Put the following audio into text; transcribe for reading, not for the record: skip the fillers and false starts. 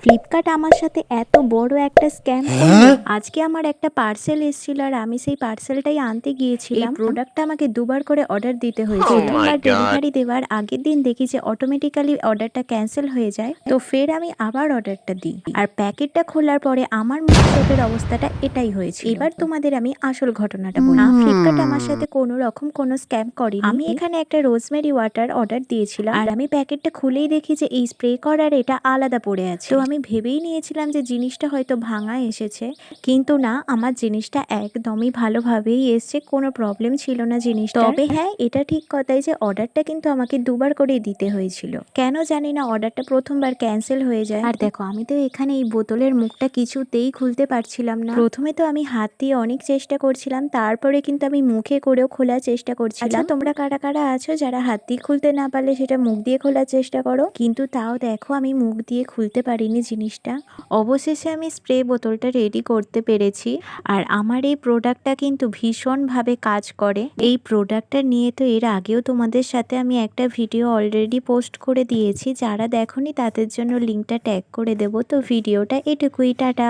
Flipkart আমার সাথে এত বড় একটা স্ক্যাম করলো। আজকে আমার একটা পার্সেল এসেছিল আর আমি সেই পার্সেলটাই আনতে গিয়েছিলাম। প্রোডাক্টটা আমাকে দুবার করে অর্ডার দিতে হয়েছে। প্রথমবার ডেলিভারি দেওয়ার আগের দিন দেখি যে অটোমেটিক্যালি অর্ডারটা ক্যান্সেল হয়ে যায়, তো ফের আমি আবার অর্ডারটা দিই আর প্যাকেটটা খোলার পরে আমার মুখের অবস্থাটা এটাই হয়েছে। এবার তোমাদের আমি আসল ঘটনাটা বলি। ফ্লিপকার্ট আমার সাথে কোনো রকম কোনো স্ক্যাম করেনি। আমি এখানে একটা রোজমেরি ওয়াটার অর্ডার দিয়েছিলাম আর আমি প্যাকেটটা খুলেই দেখি যে এই স্প্রে করার এটা আলাদা পড়ে আছে। তো আমি ভেবেই নিয়েছিলাম যে জিনিসটা হয়তো ভাঙা এসেছে, কিন্তু না, আমার জিনিসটা একদমই ভালোভাবেই এসছে, কোনো প্রবলেম ছিল না জিনিসটা। তবে হ্যাঁ, এটা ঠিক কথাই যে অর্ডারটা কিন্তু আমাকে দুবার করে দিতে হয়েছিল। কেন জানি না অর্ডারটা প্রথমবার ক্যান্সেল হয়ে যায়। আর দেখো, আমি তো এখানে এই বোতলের মুখটা কিছুতেই খুলতে পারছিলাম না। প্রথমে তো আমি হাত দিয়ে অনেক চেষ্টা করছিলাম, তারপরে কিন্তু আমি মুখে করেও খোলার চেষ্টা করছিলাম। তোমরা কারা কারা আছো যারা হাত দিয়ে খুলতে না পারলে সেটা মুখ দিয়ে খোলার চেষ্টা করো? কিন্তু তাও দেখো, আমি মুখ দিয়ে খুলতে পারিনি জিনিসটা। অবশেষে আমি স্প্রে বোতলটা রেডি করতে পেরেছি। আর আমার এই প্রোডাক্টটা কিন্তু ভীষণভাবে কাজ করে। এই প্রোডাক্টটা নিয়ে তো এর আগেও তোমাদের সাথে আমি একটা ভিডিও অলরেডি পোস্ট করে দিয়েছি, যারা দেখোনি তাদের জন্য লিঙ্কটা ট্যাগ করে দেবো। তো ভিডিওটা এটুকুই, টাটা।